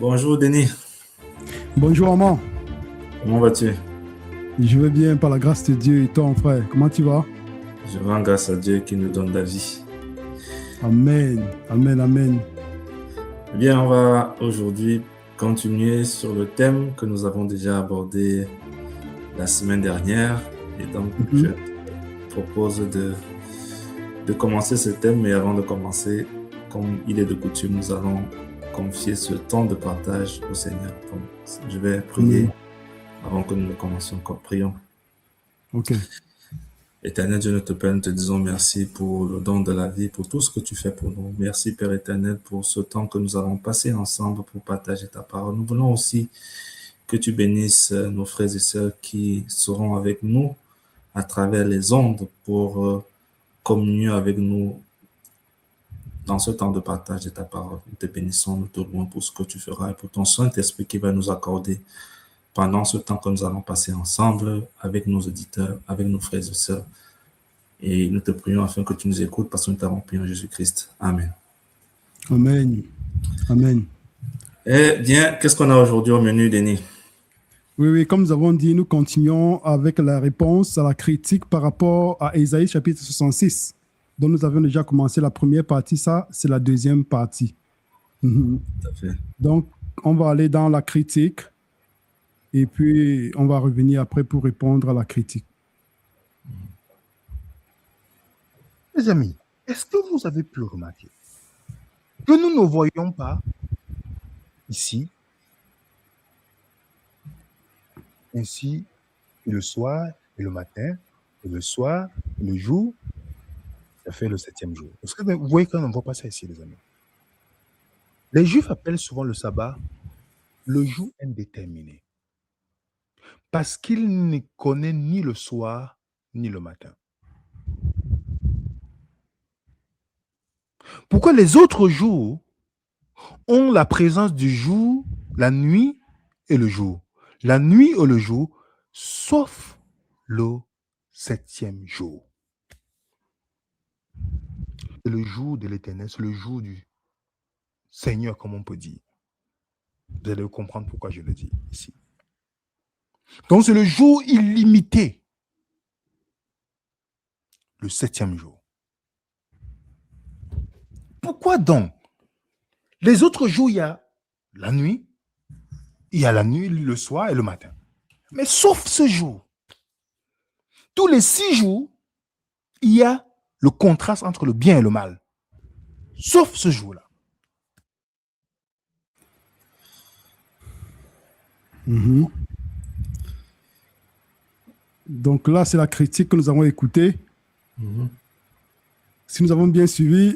Bonjour Denis, Bonjour Armand, comment vas-tu? je vais bien par la grâce de Dieu et toi mon frère, comment tu vas? Je rends grâce à Dieu qui nous donne la vie. Amen, amen, amen. Eh bien, on va aujourd'hui continuer sur le thème que nous avons déjà abordé la semaine dernière. Et donc, je Mhm. te propose de commencer ce thème. Mais avant de commencer, comme il est de coutume, nous allons confier ce temps de partage au Seigneur. Donc, je vais prier Amen. avant que nous ne commencions encore. Prions. Ok. Éternel Dieu, notre Père, nous te disons merci pour le don de la vie, pour tout ce que tu fais pour nous. Merci Père éternel pour ce temps que nous avons passé ensemble pour partager ta parole. Nous voulons aussi que tu bénisses nos frères et sœurs qui seront avec nous à travers les ondes pour communier avec nous dans ce temps de partage de ta parole. Nous te bénissons, nous te louons pour ce que tu feras et pour ton Saint-Esprit qui va nous accorder pendant ce temps que nous allons passer ensemble avec nos auditeurs, avec nos frères et sœurs. Et nous te prions afin que tu nous écoutes parce que nous t'avons prié en Jésus-Christ. Amen. Amen, amen. Eh bien, qu'est-ce qu'on a aujourd'hui au menu, Denis? Oui, comme nous avons dit, nous continuons avec la réponse à la critique par rapport à Ésaïe chapitre 66, dont nous avions déjà commencé la première partie, ça c'est la deuxième partie. Mhm. Tout à fait. Donc, on va aller dans la critique et puis on va revenir après pour répondre à la critique. Mes amis, est-ce que vous avez pu remarquer que nous ne voyons pas ici, ainsi, le soir et le matin, et le soir et le jour, ça fait le 7e jour. Est-ce que vous voyez qu'on ne voit pas ça ici, les amis? Les Juifs appellent souvent le sabbat le jour indéterminé, parce qu'ils ne connaissent ni le soir ni le matin. Pourquoi les autres jours ont la présence du jour, la nuit et le jour? La nuit et le jour, sauf le 7e jour. C'est le jour de l'Éternel, c'est le jour du Seigneur, comme on peut dire. Vous allez comprendre pourquoi je le dis ici. Donc, c'est le jour illimité, le 7e jour. Pourquoi donc? Les autres jours, il y a la nuit, le soir et le matin. Mais sauf ce jour, tous les 6 jours, il y a le contraste entre le bien et le mal. Sauf ce jour-là. Mhm. Donc là, c'est la critique que nous avons écoutée. Mhm. Si nous avons bien suivi,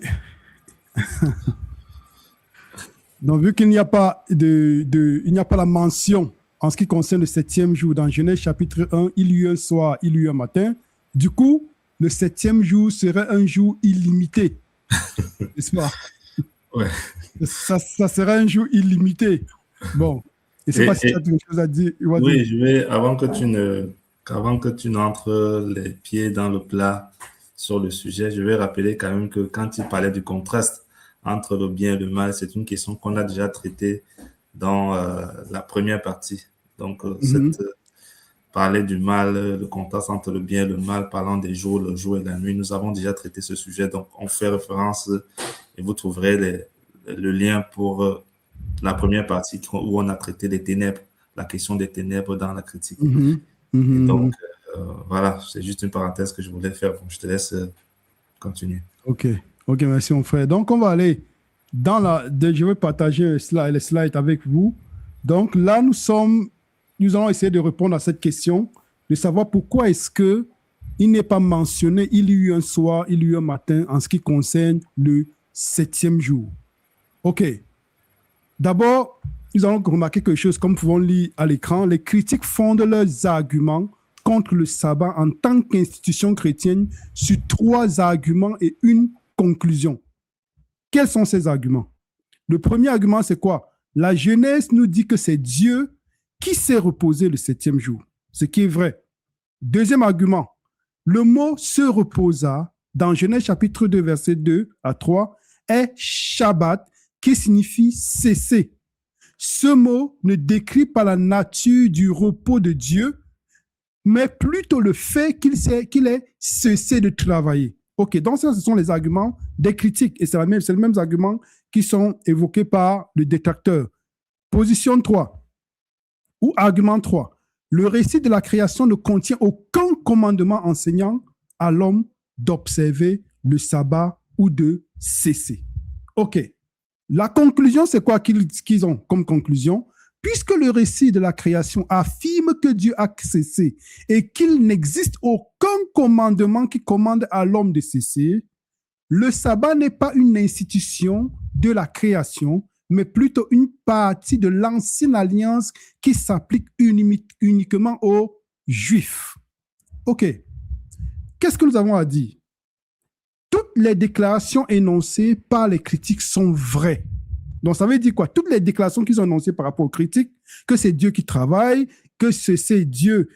donc vu qu'il n'y a pas il n'y a pas la mention en ce qui concerne le 7e jour dans Genèse chapitre 1, il y eut un soir, il y eut un matin. Du coup, le 7e jour serait un jour illimité. N'est-ce pas? Ouais. Ça serait un jour illimité. Bon, je ne sais pas si tu as quelque chose à dire. Oui, je vais, avant que tu n'entres les pieds dans le plat sur le sujet, je vais rappeler quand même que quand tu parlais du contraste entre le bien et le mal, c'est une question qu'on a déjà traitée dans la première partie. Donc, parler du mal, le contraste entre le bien et le mal, parlant des jours, le jour et la nuit, nous avons déjà traité ce sujet. Donc, on fait référence et vous trouverez le lien pour la première partie où on a traité les ténèbres, la question des ténèbres dans la critique. Et donc, voilà, c'est juste une parenthèse que je voulais faire. Bon, je te laisse continuer. Ok, merci mon frère. Donc, on va aller je vais partager les slides avec vous. Donc là, nous allons essayer de répondre à cette question, de savoir pourquoi est-ce que il n'est pas mentionné, il y eut un soir, il y eut un matin en ce qui concerne le 7e jour. Ok. D'abord, nous allons remarquer quelque chose, comme nous pouvons lire à l'écran, les critiques fondent leurs arguments contre le sabbat en tant qu'institution chrétienne sur 3 arguments et une conclusion. Quels sont ces arguments? Le premier argument, c'est quoi? La Genèse nous dit que c'est Dieu qui s'est reposé le 7e jour, ce qui est vrai. Deuxième argument, le mot se reposa dans Genèse chapitre 2, verset 2 à 3 est Shabbat, qui signifie cesser. ce mot ne décrit pas la nature du repos de Dieu, mais plutôt le fait qu'il ait cessé de travailler. Ok, donc ça, ce sont les arguments des critiques, et c'est les mêmes arguments qui sont évoqués par le détracteur. Position 3, ou argument 3. Le récit de la création ne contient aucun commandement enseignant à l'homme d'observer le sabbat ou de cesser. Ok. La conclusion, c'est quoi qu'ils ont comme conclusion? Puisque le récit de la création affirme que Dieu a cessé et qu'il n'existe aucun commandement qui commande à l'homme de cesser, le sabbat n'est pas une institution de la création, mais plutôt une partie de l'ancienne alliance qui s'applique uniquement aux Juifs. Ok. Qu'est-ce que nous avons à dire? Toutes les déclarations énoncées par les critiques sont vraies. Donc, ça veut dire quoi? Toutes les déclarations qu'ils ont énoncées par rapport aux critiques, que c'est Dieu qui travaille, que c'est Dieu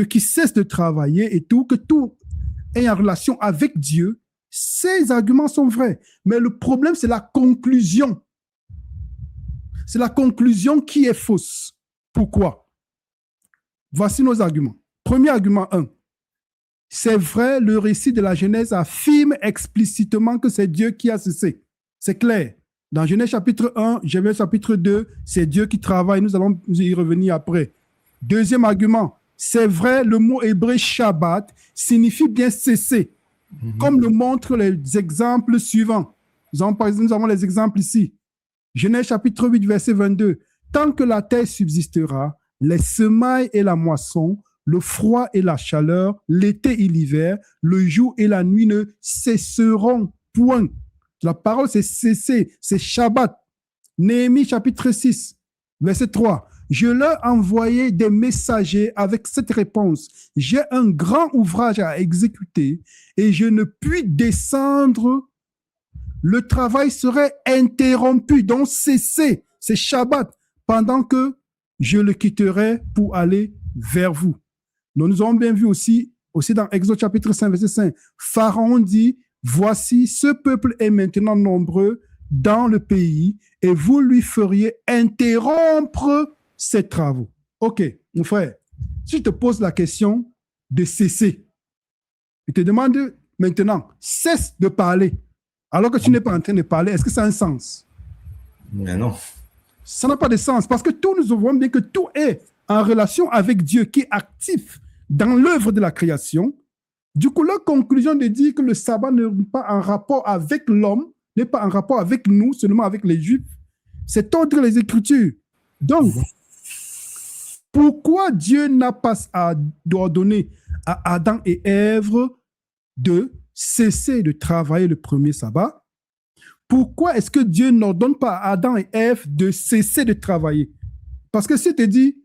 qui cesse de travailler et tout, que tout est en relation avec Dieu, ces arguments sont vrais. Mais le problème, c'est la conclusion. C'est la conclusion qui est fausse. Pourquoi? Voici nos arguments. Premier argument 1. C'est vrai, le récit de la Genèse affirme explicitement que c'est Dieu qui a cessé. C'est clair. Dans Genèse chapitre 1, Genèse chapitre 2, c'est Dieu qui travaille. Nous allons y revenir après. Deuxième argument, c'est vrai, le mot hébreu Shabbat signifie bien cesser, comme le montrent les exemples suivants. Nous avons les exemples ici. Genèse chapitre 8, verset 22. Tant que la terre subsistera, les semailles et la moisson, le froid et la chaleur, l'été et l'hiver, le jour et la nuit ne cesseront point. La parole, c'est cesser, c'est Shabbat. Néhémie chapitre 6, verset 3. Je leur envoyai des messagers avec cette réponse. J'ai un grand ouvrage à exécuter et je ne puis descendre. Le travail serait interrompu, donc cesser, c'est Shabbat, pendant que je le quitterai pour aller vers vous. Nous avons bien vu aussi dans Exode chapitre 5, verset 5, Pharaon dit, voici, ce peuple est maintenant nombreux dans le pays et vous lui feriez interrompre ses travaux. Ok, mon frère, si je te pose la question de cesser, je te demande maintenant, cesse de parler, alors que tu n'es pas en train de parler, est-ce que ça a un sens? Mais non. Ça n'a pas de sens parce que nous voyons bien que tout est en relation avec Dieu qui est actif dans l'œuvre de la création. Du coup, la conclusion de dire que le sabbat n'est pas en rapport avec l'homme, n'est pas en rapport avec nous, seulement avec les Juifs, c'est tordre les Écritures. Donc, pourquoi Dieu n'a pas ordonné à Adam et Ève de cesser de travailler le premier sabbat? Pourquoi est-ce que Dieu n'ordonne pas à Adam et Ève de cesser de travailler? Parce que si tu dis,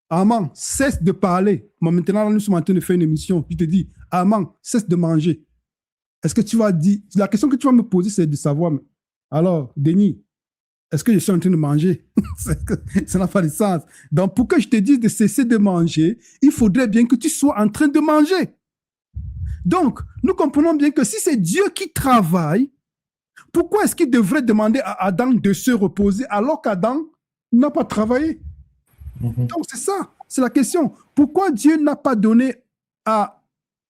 Aman, cesse de parler. Moi, maintenant, nous sommes en train de faire une émission. Je te dis, Aman, cesse de manger. Est-ce que tu vas dire... La question que tu vas me poser, c'est de savoir, alors, Denis, est-ce que je suis en train de manger? Ça n'a pas de sens. Donc, pour que je te dise de cesser de manger, il faudrait bien que tu sois en train de manger. Donc, nous comprenons bien que si c'est Dieu qui travaille, pourquoi est-ce qu'il devrait demander à Adam de se reposer alors qu'Adam n'a pas travaillé? Donc, c'est ça, c'est la question. Pourquoi Dieu n'a pas donné à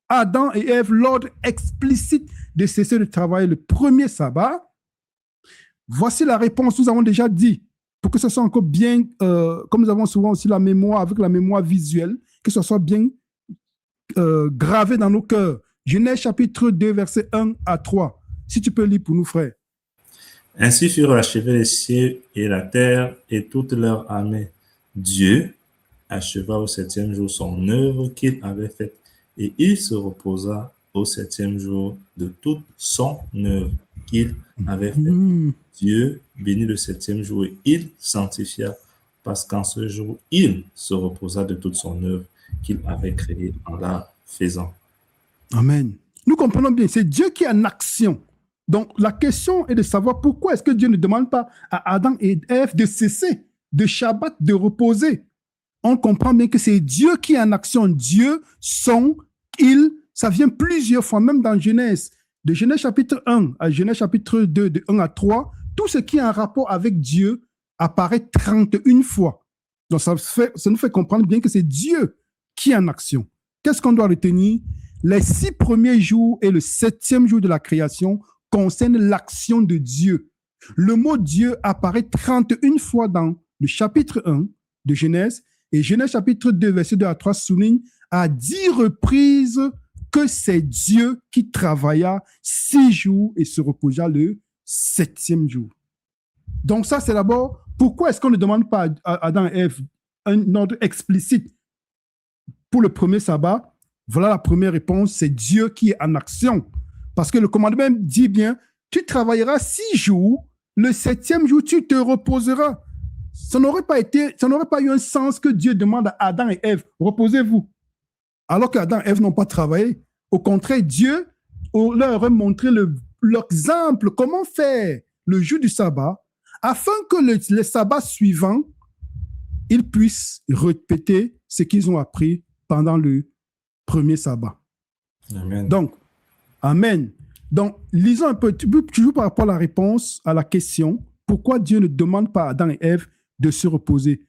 Adam et Ève l'ordre explicite de cesser de travailler le premier sabbat? Voici la réponse, nous avons déjà dit, pour que ce soit encore bien, comme nous avons souvent aussi la mémoire, avec la mémoire visuelle, que ce soit bien gravé dans nos cœurs. Genèse chapitre 2, versets 1 à 3. Si tu peux lire pour nous, frère. Ainsi furent achevés les cieux et la terre et toute leur armée. Dieu acheva au septième jour son œuvre qu'il avait faite, et il se reposa au septième jour de toute son œuvre qu'il avait faite. Dieu bénit le septième jour et il sanctifia, parce qu'en ce jour, il se reposa de toute son œuvre qu'il avait créée en la faisant. Amen. Nous comprenons bien, c'est Dieu qui est en action. Donc, la question est de savoir pourquoi est-ce que Dieu ne demande pas à Adam et Ève de cesser de Shabbat, de reposer. On comprend bien que c'est Dieu qui est en action. Dieu, ça vient plusieurs fois, même dans Genèse, de Genèse chapitre 1 à Genèse chapitre 2, de 1 à 3, tout ce qui est en rapport avec Dieu apparaît 31 fois. Donc, ça nous fait comprendre bien que c'est Dieu qui est en action. Qu'est-ce qu'on doit retenir? Les 6 premiers jours et le 7e jour de la création concernent l'action de Dieu. Le mot Dieu apparaît 31 fois dans le chapitre 1 de Genèse, et Genèse chapitre 2, verset 2 à 3 souligne à 10 reprises que c'est Dieu qui travailla 6 jours et se reposa le 7e jour. Donc ça, c'est d'abord, pourquoi est-ce qu'on ne demande pas à Adam et Ève un ordre explicite pour le premier sabbat? Voilà la première réponse, c'est Dieu qui est en action. Parce que le commandement même dit bien, tu travailleras 6 jours, le 7e jour, tu te reposeras. Ça n'aurait pas eu un sens que Dieu demande à Adam et Ève, reposez-vous. Alors qu'Adam et Ève n'ont pas travaillé. Au contraire, Dieu leur a montré l'exemple, comment faire le jour du sabbat, afin que les sabbats suivants, ils puissent répéter ce qu'ils ont appris pendant le premier sabbat. Amen. Donc, Amen. Donc, lisons un peu, toujours par rapport à la réponse à la question, pourquoi Dieu ne demande pas à Adam et Ève de se reposer?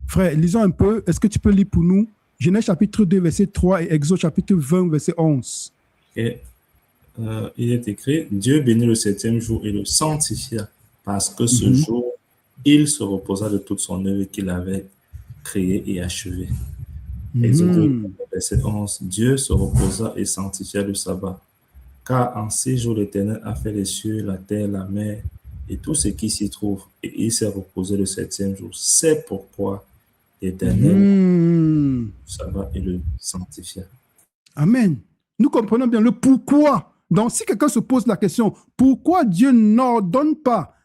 Frère, lisons un peu, est-ce que tu peux lire pour nous Genèse chapitre 2, verset 3 et Exode chapitre 20, verset 11. Et il est écrit, Dieu bénit le 7e jour et le sanctifia, parce que ce jour, il se reposa de toute son œuvre qu'il avait créée et achevée. Exode 2, verset 11, Dieu se reposa et sanctifia le sabbat, car en 6 jours l'Éternel a fait les cieux, la terre, la mer et tout ce qui s'y trouve, et il s'est reposé le 7e jour. C'est pourquoi l'Éternel sabbat et le sanctifia. Amen. Nous comprenons bien le pourquoi. Donc, si quelqu'un se pose la question, pourquoi Dieu n'ordonne pas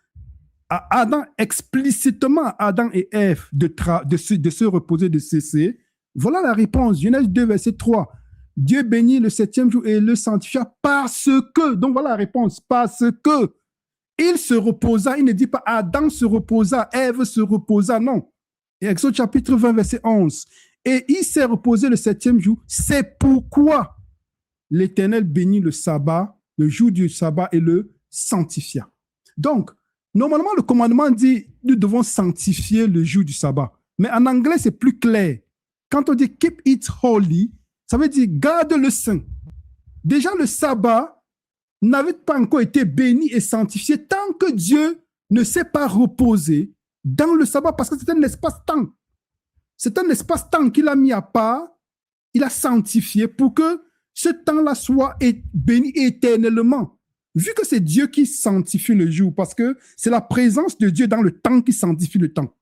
à Adam, explicitement à Adam et Ève, de se reposer, de cesser? Voilà la réponse. Genèse 2, verset 3. Dieu bénit le 7e jour et le sanctifia parce que, donc voilà la réponse, parce que il se reposa, il ne dit pas Adam se reposa, Ève se reposa, non. Et Exode chapitre 20, verset 11. Et il s'est reposé le 7e jour, c'est pourquoi l'Éternel bénit le sabbat, le jour du sabbat et le sanctifia. Donc, normalement, le commandement dit, nous devons sanctifier le jour du sabbat. Mais en anglais, c'est plus clair. Quand on dit keep it holy, ça veut dire garde le saint. Déjà, le sabbat n'avait pas encore été béni et sanctifié tant que Dieu ne s'est pas reposé dans le sabbat, parce que c'est un espace-temps. C'est un espace-temps qu'il a mis à part, il a sanctifié pour que ce temps-là soit béni éternellement. Vu que c'est Dieu qui sanctifie le jour, parce que c'est la présence de Dieu dans le temps qui sanctifie le temps.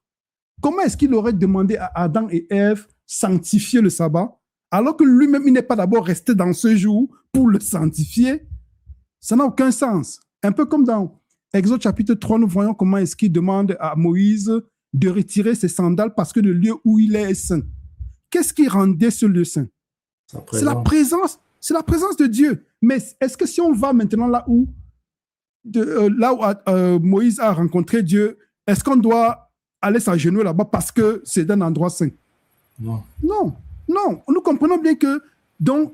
Comment est-ce qu'il aurait demandé à Adam et Ève sanctifier le sabbat, alors que lui-même, il n'est pas d'abord resté dans ce jour pour le sanctifier? Ça n'a aucun sens. Un peu comme dans Exode chapitre 3, nous voyons comment est-ce qu'il demande à Moïse de retirer ses sandales parce que le lieu où il est saint. Qu'est-ce qui rendait ce lieu saint? C'est la présence de Dieu. Mais est-ce que si on va maintenant là où Moïse a rencontré Dieu, est-ce qu'on doit aller s'agenouiller là-bas parce que c'est un endroit saint? Non. Non. Nous comprenons bien que, donc,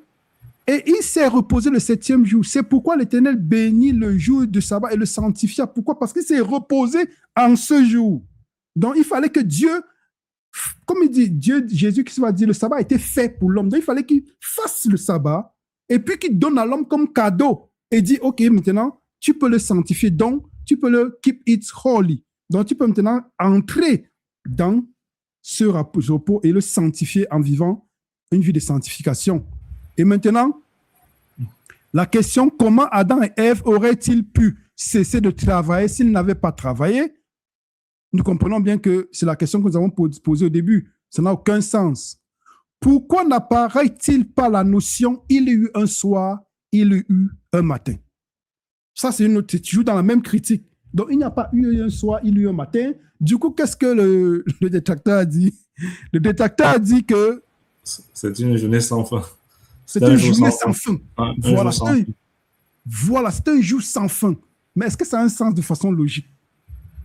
et il s'est reposé le 7e jour. C'est pourquoi l'Éternel bénit le jour du sabbat et le sanctifia. Pourquoi? Parce qu'il s'est reposé en ce jour. Donc, il fallait que Dieu, comme il dit, Jésus qui va dire, le sabbat a été fait pour l'homme. Donc, il fallait qu'il fasse le sabbat et puis qu'il donne à l'homme comme cadeau et dit, OK, maintenant, tu peux le sanctifier. Donc, tu peux le keep it holy. Donc, tu peux maintenant entrer dans ce repos et le sanctifier en vivant une vie de sanctification. Et maintenant, la question, comment Adam et Ève auraient-ils pu cesser de travailler s'ils n'avaient pas travaillé? Nous comprenons bien que c'est la question que nous avons posée au début. Ça n'a aucun sens. Pourquoi n'apparaît-il pas la notion « il y a eu un soir, il y a eu un matin » Ça, c'est une autre, tu joues dans la même critique. Donc, il n'y a pas eu un soir, il y a eu un matin. Du coup, qu'est-ce que le détracteur a dit? Le détracteur a dit que c'est une journée sans fin. C'est une journée sans fin. Voilà, c'est un jour sans fin. Mais est-ce que ça a un sens de façon logique?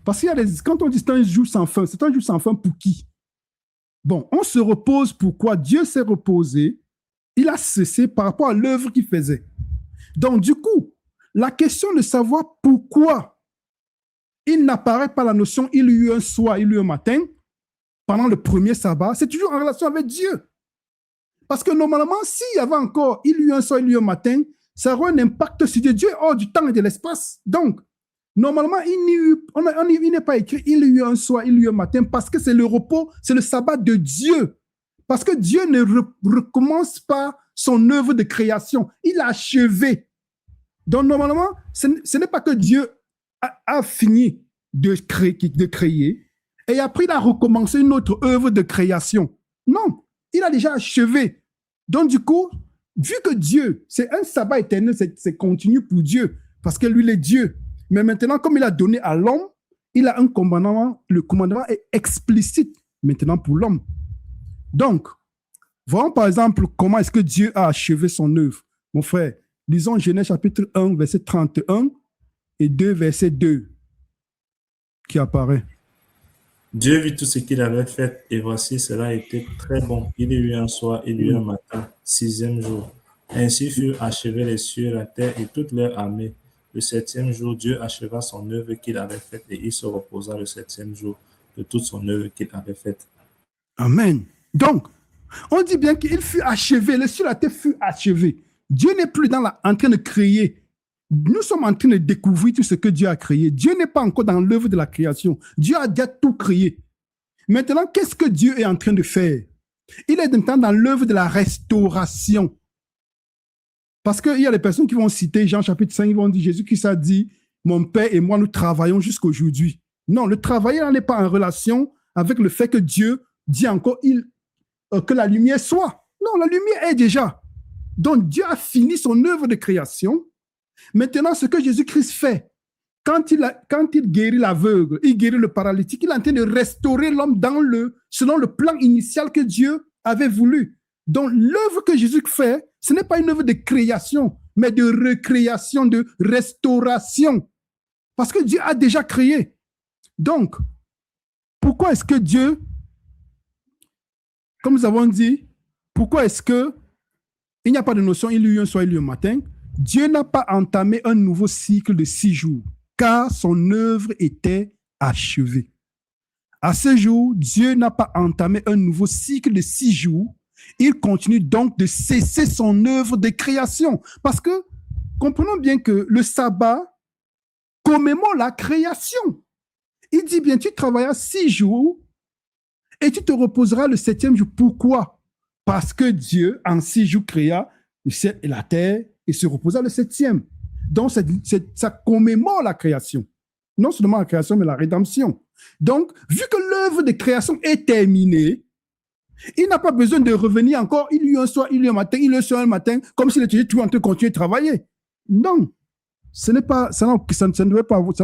Parce qu'il y a quand on dit c'est un jour sans fin, c'est un jour sans fin pour qui? Bon, on se repose pourquoi? Dieu s'est reposé, il a cessé par rapport à l'œuvre qu'il faisait. Donc, du coup, la question de savoir pourquoi il n'apparaît pas la notion il y eut un soir, il y eut un matin, pendant le premier sabbat, c'est toujours en relation avec Dieu. Parce que normalement, s'il y avait encore il y eut un soir, il y eut un matin, ça aurait un impact sur Dieu. Dieu est hors du temps et de l'espace. Donc, normalement, il n'est pas écrit il y eut un soir, il y eut un matin, parce que c'est le repos, c'est le sabbat de Dieu. Parce que Dieu ne recommence pas son œuvre de création. Il a achevé. Donc, normalement, ce n'est pas que Dieu a fini de créer et après il a recommencé une autre œuvre de création. Non, il a déjà achevé. Donc, du coup, vu que Dieu, c'est un sabbat éternel, c'est continu pour Dieu, parce que lui, il est Dieu. Mais maintenant, comme il a donné à l'homme, il a un commandement, le commandement est explicite maintenant pour l'homme. Donc, voyons par exemple comment est-ce que Dieu a achevé son œuvre. Mon frère, lisons Genèse chapitre 1, verset 31 et 2, verset 2, qui apparaît. Dieu vit tout ce qu'il avait fait, et voici, cela était très bon. Il y eut un soir, il y eut un matin, 6e jour. Ainsi furent achevés les cieux, la terre et toute leur armée. Le 7e jour, Dieu acheva son œuvre qu'il avait faite, et il se reposa le 7e jour de toute son œuvre qu'il avait faite. Amen. Donc, on dit bien qu'il fut achevé, le ciel, la terre fut achevé. Dieu n'est plus en train de créer. Nous sommes en train de découvrir tout ce que Dieu a créé. Dieu n'est pas encore dans l'œuvre de la création. Dieu a déjà tout créé. Maintenant, qu'est-ce que Dieu est en train de faire? Il est maintenant dans l'œuvre de la restauration. Parce qu'il y a des personnes qui vont citer Jean chapitre 5, ils vont dire, Jésus-Christ a dit, mon Père et moi, nous travaillons jusqu'à aujourd'hui. Non, le travail n'est pas en relation avec le fait que Dieu dit encore que la lumière soit. Non, la lumière est déjà. Donc, Dieu a fini son œuvre de création. Maintenant, ce que Jésus-Christ fait, quand il guérit l'aveugle, il guérit le paralytique, il est en train de restaurer l'homme selon le plan initial que Dieu avait voulu. Donc, l'œuvre que Jésus fait, ce n'est pas une œuvre de création, mais de recréation, de restauration. Parce que Dieu a déjà créé. Donc, pourquoi est-ce que Dieu, comme nous avons dit, pourquoi est-ce que il n'y a pas de notion, il y a eu un soir, il y a eu un matin? Dieu n'a pas entamé un nouveau cycle de 6 jours, car son œuvre était achevée. À ce jour, Dieu n'a pas entamé un nouveau cycle de 6 jours. Il continue donc de cesser son œuvre de création. Parce que, comprenons bien que le sabbat commémore la création. Il dit bien, tu travailleras 6 jours et tu te reposeras le 7e jour. Pourquoi? Parce que Dieu, en 6 jours, créa le ciel et la terre et se reposa le 7e. Donc, ça commémore la création. Non seulement la création, mais la rédemption. Donc, vu que l'œuvre de création est terminée, il n'a pas besoin de revenir encore. Il y a eu un soir, il y a eu un matin, il y a eu un soir, un matin, comme s'il était toujours en train de continuer de travailler. Non, ça n'a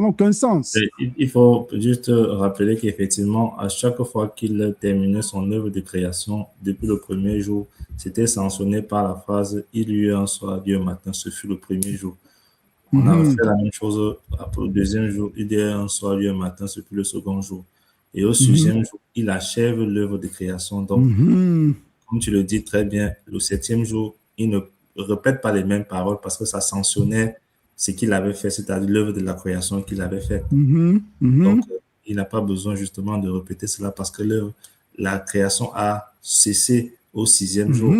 aucun sens. Il faut juste rappeler qu'effectivement, à chaque fois qu'il terminait son œuvre de création, depuis le premier jour, c'était sanctionné par la phrase « Il y eut un soir, il y a eu un matin », ce fut le premier jour. On a fait la même chose après le deuxième jour, il y a eu un soir, il y a eu un matin, ce fut le second jour. Et au 6e jour, il achève l'œuvre de création. Donc, comme tu le dis très bien, le 7e jour, il ne répète pas les mêmes paroles parce que ça sanctionnait ce qu'il avait fait, c'est-à-dire l'œuvre de la création qu'il avait faite. Donc, il n'a pas besoin justement de répéter cela parce que la création a cessé au 6e jour.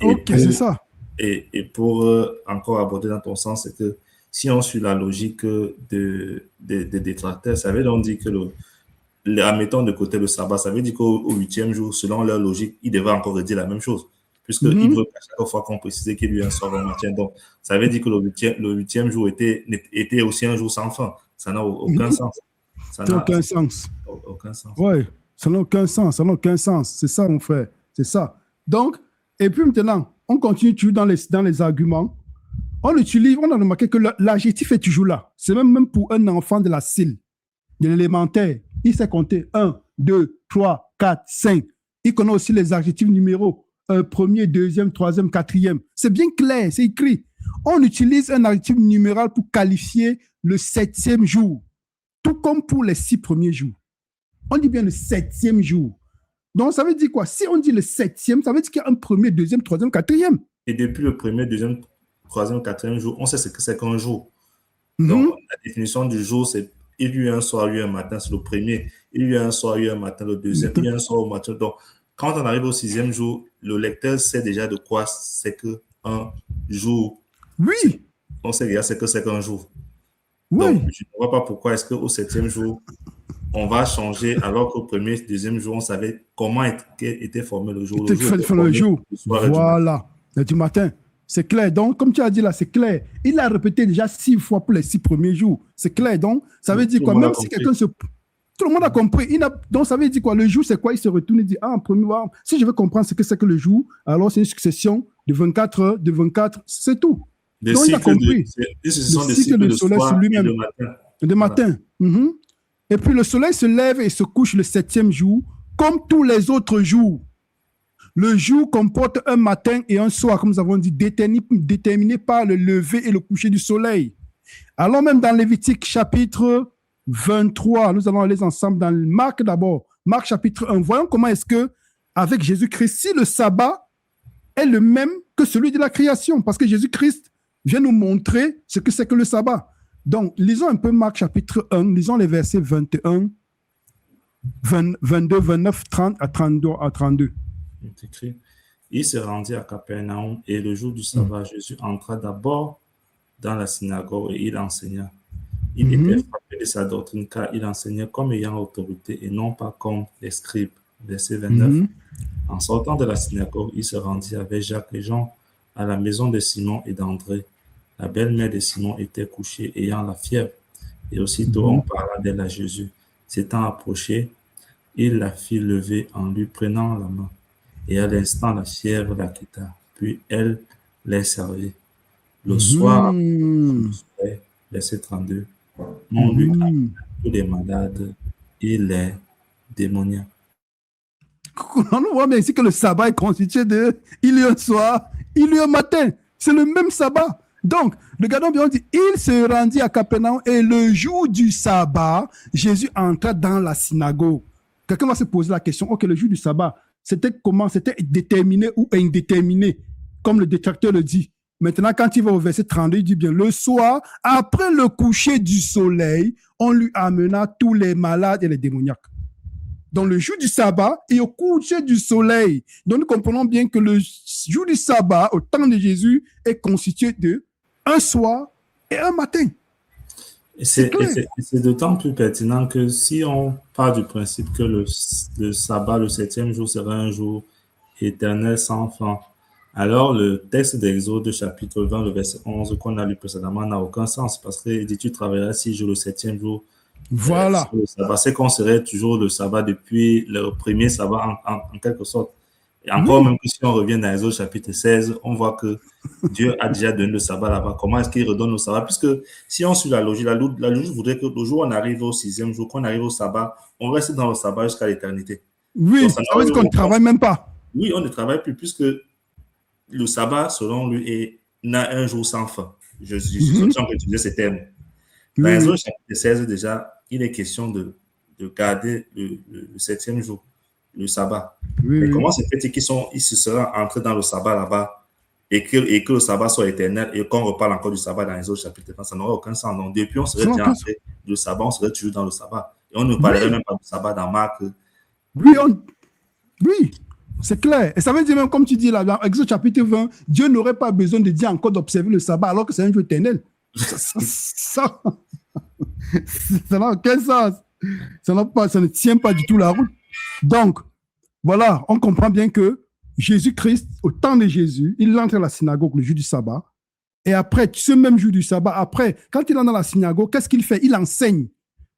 Ok, c'est ça. Et pour encore aborder dans ton sens, c'est que si on suit la logique des détracteurs, ça veut donc dire que admettons de côté le sabbat, ça veut dire qu'au 8e jour, selon leur logique, ils devraient encore redire la même chose. Puisqu'ils veulent à chaque fois qu'on précise qu'il y a eu un soir au matin. Donc, ça veut dire que le 8e jour était aussi un jour sans fin. Ça n'a aucun sens. Ça n'a aucun sens. Aucun sens. Oui, ça n'a aucun sens. Ça n'a aucun sens. C'est ça, mon frère. C'est ça. Donc, et puis maintenant, on continue toujours dans les arguments. On a remarqué que l'adjectif est toujours là. C'est même pour un enfant de la CIL, de l'élémentaire. Il sait compter 1, 2, 3, 4, 5. Il connaît aussi les adjectifs numéros. Premier, deuxième, troisième, quatrième. C'est bien clair, c'est écrit. On utilise un adjectif numéral pour qualifier le 7e jour, tout comme pour les 6 premiers jours. On dit bien le 7e jour. Donc, ça veut dire quoi? Si on dit le 7e, ça veut dire qu'il y a un premier, deuxième, troisième, quatrième. Et depuis le premier, deuxième, troisième, quatrième jour, on sait ce que c'est qu'un jour. Donc, la définition du jour, c'est il y a eu un soir, il y a eu un matin, c'est le premier. Il y a eu un soir, il y a eu un matin, le deuxième. Il y a eu un soir au matin. Donc, quand on arrive au 6e jour, le lecteur sait déjà de quoi c'est qu'un jour. Oui. On sait déjà c'est qu'un jour. Oui. Donc, je ne vois pas pourquoi est-ce qu'au 7e jour, on va changer alors qu'au premier, deuxième jour, on savait comment était formé le jour. Le jour. Voilà. Du matin. C'est clair. Donc, comme tu as dit là, c'est clair. Il a répété déjà 6 fois pour les 6 premiers jours. C'est clair. Donc, ça veut dire quoi? Même si quelqu'un se... Tout le monde a compris. Donc, ça veut dire quoi? Le jour, c'est quoi? Il se retourne et dit, en premier, si je veux comprendre ce que c'est que le jour, alors c'est une succession de 24 heures, de 24, c'est tout. Donc, il a compris. Ce sont des cycles de soleil sur lui-même. De matin. Voilà. Et puis, le soleil se lève et se couche le 7e jour, comme tous les autres jours. Le jour comporte un matin et un soir, comme nous avons dit, déterminé par le lever et le coucher du soleil. Alors même dans Lévitique chapitre 23, nous allons aller ensemble dans Marc d'abord. Marc chapitre 1. Voyons comment est-ce que, avec Jésus-Christ, si le sabbat est le même que celui de la création, parce que Jésus-Christ vient nous montrer ce que c'est que le sabbat. Donc, lisons un peu Marc chapitre 1, lisons les versets 21, 22, 29, 30 à 32. Écrit, il se rendit à Capernaum et le jour du sabbat, Jésus entra d'abord dans la synagogue et il enseigna. Il était frappé de sa doctrine car il enseignait comme ayant autorité et non pas comme les scribes. Verset 29. En sortant de la synagogue, il se rendit avec Jacques et Jean à la maison de Simon et d'André. La belle-mère de Simon était couchée ayant la fièvre et aussitôt on parla d'elle à Jésus. S'étant approché, il la fit lever en lui prenant la main. Et à l'instant, la fièvre la quitta. Puis elle les servit. Le soir, verset 32, on lui amena tous les malades et les démoniaques. On voit bien ici que le sabbat est constitué de il y a un soir, il y a un matin. C'est le même sabbat. Donc, regardons bien, on dit, il se rendit à Capernaum et le jour du sabbat, Jésus entra dans la synagogue. Quelqu'un va se poser la question, ok, le jour du sabbat, c'était comment? C'était déterminé ou indéterminé, comme le détracteur le dit. Maintenant, quand il va au verset 32, il dit bien, le soir, après le coucher du soleil, on lui amena tous les malades et les démoniaques. Donc, le jour du sabbat et au coucher du soleil. Donc, nous comprenons bien que le jour du sabbat, au temps de Jésus, est constitué de un soir et un matin. Et c'est d'autant plus pertinent que si on part du principe que le sabbat, le 7e jour, sera un jour éternel sans fin, alors le texte d'Exode chapitre 20, le verset 11 qu'on a lu précédemment n'a aucun sens parce qu'il dit tu travailleras 6 jours le 7e jour. Voilà. C'est qu'on serait toujours le sabbat depuis le premier sabbat en quelque sorte. Et encore même que si on revient dans Exode chapitre 16, on voit que Dieu a déjà donné le sabbat là-bas. Comment est-ce qu'il redonne le sabbat? Puisque si on suit la logique voudrait que le jour où on arrive au 6e jour, qu'on arrive au sabbat, on reste dans le sabbat jusqu'à l'éternité. Oui, donc, ça veut dire qu'on ne travaille même pas. Oui, on ne travaille plus puisque le sabbat, selon lui, n'a un jour sans fin. Je suis sûr que tu disais ces termes. Dans Exode chapitre 16, déjà, il est question de garder le 7e jour, le sabbat. Mais comment se fait-il qu'ils se seraient entrés dans le sabbat là-bas et que le sabbat soit éternel et qu'on reparle encore du sabbat dans les autres chapitres? Ça n'aurait aucun sens. Donc, depuis, on serait déjà entré le sabbat, on serait toujours dans le sabbat. Et on ne parlerait même pas du sabbat dans Marc. Oui, c'est clair. Et ça veut dire même, comme tu dis là, dans Exode chapitre 20, Dieu n'aurait pas besoin de dire encore d'observer le sabbat alors que c'est un jour éternel. Ça n'a aucun sens. Ça ne tient pas du tout la route. Donc, voilà, on comprend bien que Jésus-Christ, au temps de Jésus, il entre à la synagogue le jour du sabbat. Et après, ce même jour du sabbat, après, quand il entre dans la synagogue, qu'est-ce qu'il fait? Il enseigne.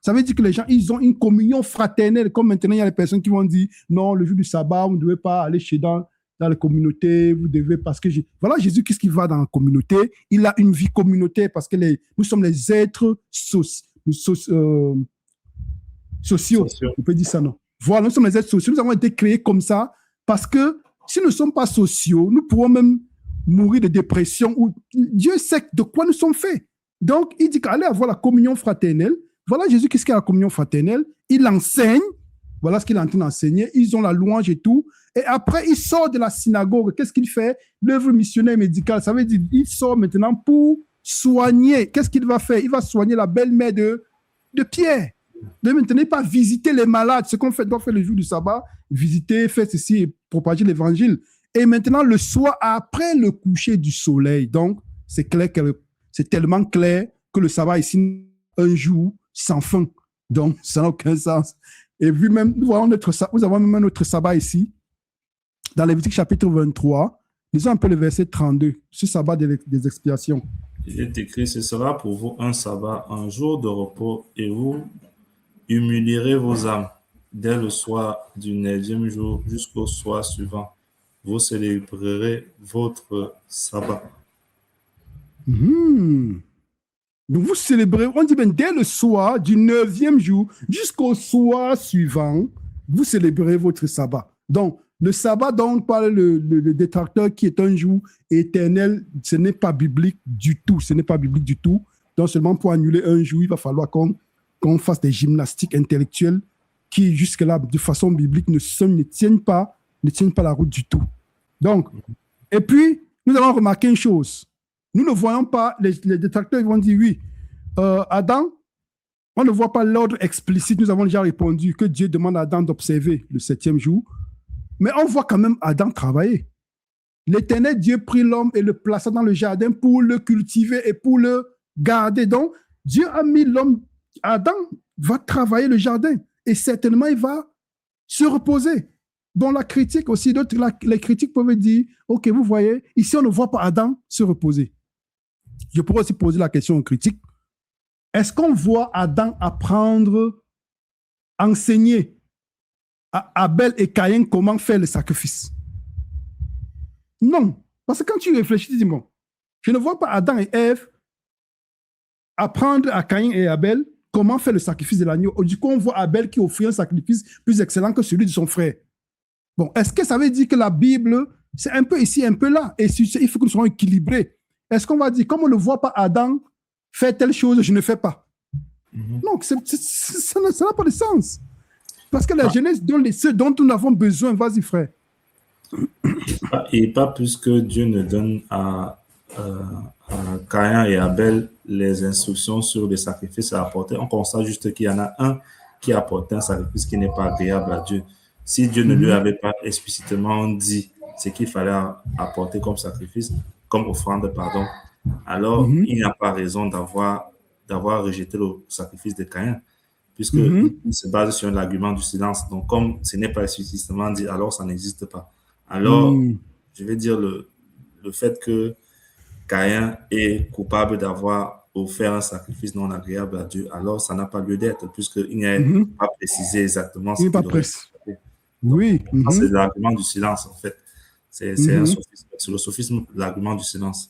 Ça veut dire que les gens, ils ont une communion fraternelle. Comme maintenant, il y a des personnes qui vont dire, non, le jour du sabbat, vous ne devez pas aller dans la communauté, vous devez, parce que voilà, Jésus, qu'est-ce qu'il va dans la communauté? Il a une vie communautaire parce que nous sommes les êtres sociaux. On peut dire ça, non? Voilà, nous sommes les êtres sociaux. Nous avons été créés comme ça parce que si nous ne sommes pas sociaux, nous pourrons même mourir de dépression. Ou Dieu sait de quoi nous sommes faits. Donc, il dit qu'allez avoir la communion fraternelle. Voilà, Jésus, qu'est-ce qu'est la communion fraternelle? Il enseigne. Voilà ce qu'il est en train d'enseigner. Ils ont la louange et tout. Et après, il sort de la synagogue. Qu'est-ce qu'il fait? L'œuvre missionnaire médicale. Ça veut dire qu'il sort maintenant pour soigner. Qu'est-ce qu'il va faire? Il va soigner la belle-mère de Pierre. Ne maintenez pas visiter les malades, ce qu'on fait, doit faire le jour du sabbat, visiter, faire ceci et propager l'évangile. Et maintenant, le soir, après le coucher du soleil. Donc, c'est clair c'est tellement clair que le sabbat ici, un jour sans fin. Donc, ça n'a aucun sens. Et vu même, nous avons même notre sabbat ici, dans Lévitique chapitre 23. Lisons un peu le verset 32, ce sabbat des expiations. Il est écrit, ce sera pour vous un sabbat, un jour de repos, et vous humilierez vos âmes. Dès le soir du 9e jour jusqu'au soir suivant, vous célébrerez votre sabbat. Donc vous célébrez, on dit bien dès le soir du 9e jour jusqu'au soir suivant, vous célébrez votre sabbat. Donc, le sabbat dont parle le détracteur qui est un jour éternel, ce n'est pas biblique du tout. Ce n'est pas biblique du tout. Donc, seulement pour annuler un jour, il va falloir qu'on fasse des gymnastiques intellectuelles qui, jusque-là, de façon biblique, ne tiennent pas la route du tout. Donc, et puis, nous allons remarquer une chose. Nous ne voyons pas, les détracteurs vont dire oui, Adam, on ne voit pas l'ordre explicite. Nous avons déjà répondu que Dieu demande à Adam d'observer le 7e jour. Mais on voit quand même Adam travailler. L'Éternel Dieu prit l'homme et le plaça dans le jardin pour le cultiver et pour le garder. Donc, Dieu a mis l'homme, Adam va travailler le jardin et certainement il va se reposer. Dans la critique aussi, les critiques peuvent dire, ok, vous voyez, ici on ne voit pas Adam se reposer. Je pourrais aussi poser la question aux critiques. Est-ce qu'on voit Adam apprendre, enseigner à Abel et Caïn comment faire le sacrifice? Non. Parce que quand tu réfléchis, tu dis, bon, je ne vois pas Adam et Ève apprendre à Caïn et Abel comment faire le sacrifice de l'agneau. Du coup, on voit Abel qui offrit un sacrifice plus excellent que celui de son frère. Bon, est-ce que ça veut dire que la Bible, c'est un peu ici, un peu là, et il faut que nous soyons équilibrés? Est-ce qu'on va dire, comme on ne voit pas Adam faire telle chose, je ne fais pas? Non, ça n'a pas de sens. Parce que la jeunesse donne ce dont nous avons besoin. Vas-y, frère. Et pas plus que Dieu ne donne à Caïn et Abel les instructions sur les sacrifices à apporter. On constate juste qu'il y en a un qui a apporté un sacrifice qui n'est pas agréable à Dieu. Si Dieu ne lui avait pas explicitement dit ce qu'il fallait apporter comme sacrifice, comme offrande, pardon, alors il n'y a pas raison d'avoir rejeté le sacrifice de Caïn, puisque il se base sur l'argument du silence. Donc, comme ce n'est pas explicitement dit, alors ça n'existe pas. Alors, je vais dire le fait que Caïn est coupable d'avoir offert un sacrifice non agréable à Dieu, alors ça n'a pas lieu d'être, puisqu'il n'y a pas précisé exactement ce qu'il aurait fait. Oui. C'est l'argument du silence, en fait. C'est un sophisme. C'est le sophisme, l'argument du silence.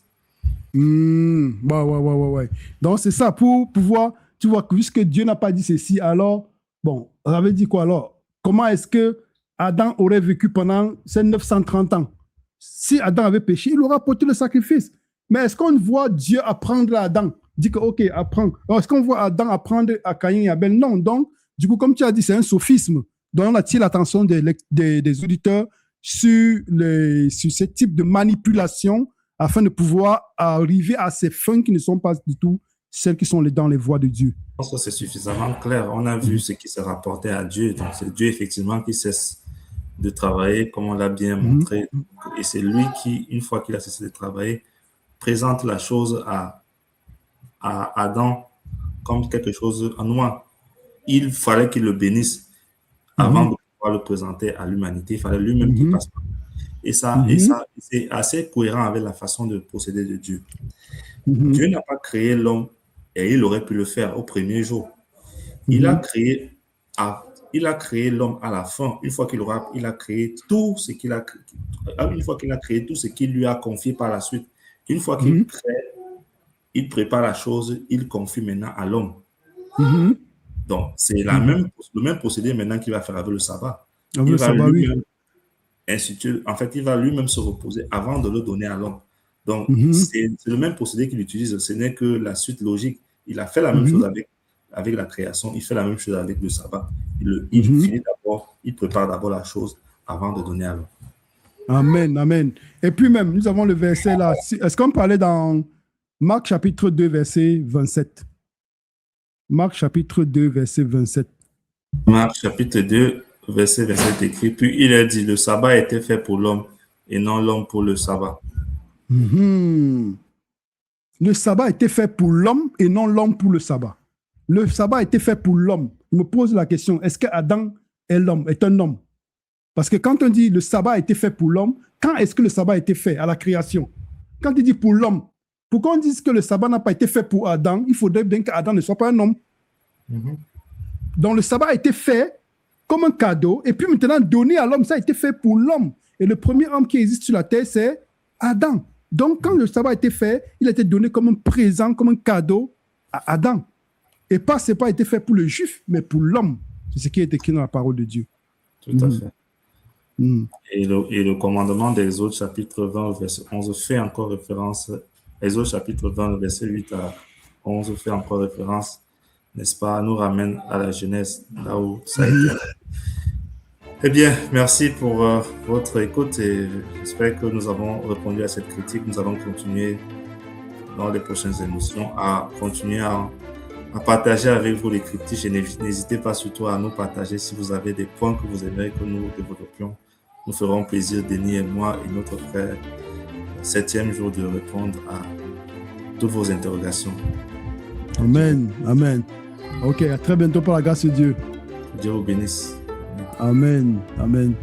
Ouais. Donc, c'est ça, pour pouvoir, tu vois, puisque Dieu n'a pas dit ceci, alors, bon, on avait dit quoi alors? Comment est-ce que Adam aurait vécu pendant ces 930 ans? Si Adam avait péché, il aurait apporté le sacrifice. Mais est-ce qu'on voit Dieu apprendre à Adam? Dit que, ok, apprends. Alors, est-ce qu'on voit Adam apprendre à Caïn et Abel? Non. Donc, du coup, comme tu as dit, c'est un sophisme. Donc, on attire l'attention des auditeurs sur ce type de manipulation afin de pouvoir arriver à ces fins qui ne sont pas du tout celles qui sont dans les voies de Dieu. Je pense que c'est suffisamment clair. On a vu ce qui s'est rapporté à Dieu. Donc, c'est Dieu, effectivement, qui cesse de travailler, comme on l'a bien montré. Et c'est lui qui, une fois qu'il a cessé de travailler, présente la chose à Adam comme quelque chose en noir. Il fallait qu'il le bénisse avant de pouvoir le présenter à l'humanité. Il fallait lui-même qu'il passe par. Et ça, c'est assez cohérent avec la façon de procéder de Dieu. Dieu n'a pas créé l'homme et il aurait pu le faire au premier jour. Il a créé l'homme à la fin, une fois qu'il a créé tout ce qu'il a créé, une fois qu'il a créé tout ce qu'il lui a confié par la suite. Une fois qu'il crée, il prépare la chose, il confie maintenant à l'homme. Donc, c'est le même procédé maintenant qu'il va faire avec le sabbat. Il va lui-même se reposer avant de le donner à l'homme. Donc, c'est le même procédé qu'il utilise. Ce n'est que la suite logique. Il a fait la même chose avec la création. Il fait la même chose avec le sabbat. Il finit d'abord, il prépare d'abord la chose avant de donner à l'homme. Amen. Et puis même, nous avons le verset là. Est-ce qu'on parlait dans Marc chapitre 2, verset 27? Marc chapitre 2, verset 27. Marc chapitre 2, verset 27 écrit, puis il a dit, le sabbat a été fait pour l'homme et non l'homme pour le sabbat. Mhm. Le sabbat a été fait pour l'homme et non l'homme pour le sabbat. Le sabbat a été fait pour l'homme. Je me pose la question, est-ce que Adam est l'homme, est un homme? Parce que quand on dit le sabbat a été fait pour l'homme, quand est-ce que le sabbat a été fait? À la création. Quand il dit pour l'homme, pourquoi on dit que le sabbat n'a pas été fait pour Adam? Il faudrait bien qu'Adam ne soit pas un homme. Donc le sabbat a été fait comme un cadeau et puis maintenant donné à l'homme, ça a été fait pour l'homme. Et le premier homme qui existe sur la terre, c'est Adam. Donc quand le sabbat a été fait, il a été donné comme un présent, comme un cadeau à Adam. Et pas, c'est pas été fait pour le juif, mais pour l'homme. C'est ce qui est écrit dans la parole de Dieu. Tout à fait. Et le commandement d'Exode chapitre 20, verset 11 fait encore référence, Exode chapitre 20, verset 8 à 11 fait encore référence, n'est-ce pas, nous ramène à la Genèse, là où ça a été. Eh bien, merci pour votre écoute et j'espère que nous avons répondu à cette critique. Nous allons continuer dans les prochaines émissions à continuer à partager avec vous les critiques et n'hésitez pas surtout à nous partager si vous avez des points que vous aimeriez que nous développions. Nous ferons plaisir, Denis et moi et notre frère, 7e jour, de répondre à toutes vos interrogations. Amen, amen. Ok, à très bientôt par la grâce de Dieu. Dieu vous bénisse. Amen, amen.